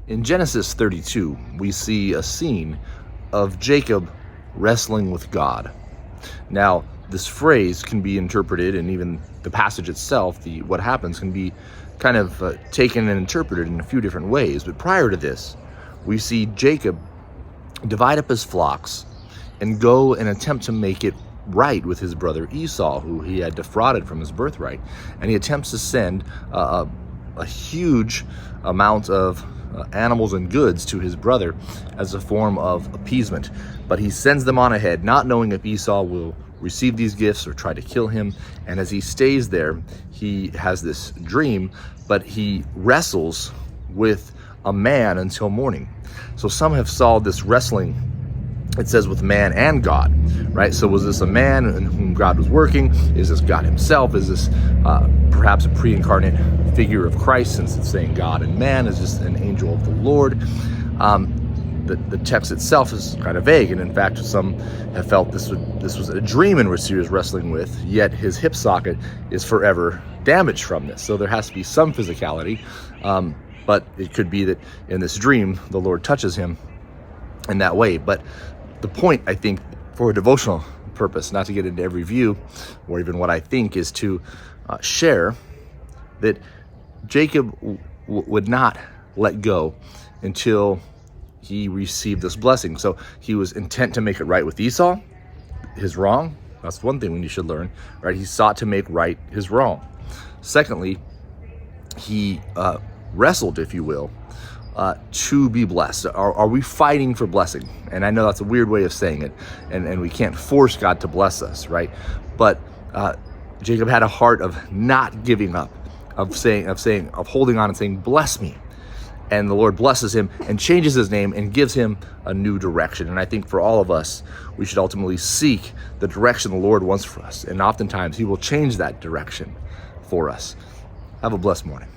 In Genesis 32, we see a scene of Jacob wrestling with God. Now, this phrase can be interpreted, and even the passage itself, what happens, can be kind of taken and interpreted in a few different ways. But prior to this, we see Jacob divide up his flocks and go and attempt to make it right with his brother Esau, who he had defrauded from his birthright. And he attempts to send a huge amount of animals and goods to his brother as a form of appeasement. But he sends them on ahead, not knowing if Esau will receive these gifts or try to kill him. And as he stays there, he has this dream, but he wrestles with a man until morning. So some have saw this wrestling, it says, with man and God, right? So was this a man in whom God was working? Is this God himself? Is this perhaps a pre-incarnate figure of Christ, since it's saying God and man? Is this an angel of the Lord? The text itself is kind of vague, and in fact, some have felt this was a dream in which he was wrestling with, yet his hip socket is forever damaged from this. So there has to be some physicality, but it could be that in this dream, the Lord touches him in that way. But the point, I think, for a devotional purpose, not to get into every view or even what I think, is to share that Jacob would not let go until he received this blessing. So he was intent to make it right with Esau, his wrong. That's one thing we should learn, right? He sought to make right his wrong. Secondly, he wrestled, if you will, to be blessed. Are we fighting for blessing? And I know that's a weird way of saying it, and we can't force God to bless us, right? But Jacob had a heart of not giving up, of holding on and saying, bless me. And the Lord blesses him and changes his name and gives him a new direction. And I think for all of us, we should ultimately seek the direction the Lord wants for us. And oftentimes he will change that direction for us. Have a blessed morning.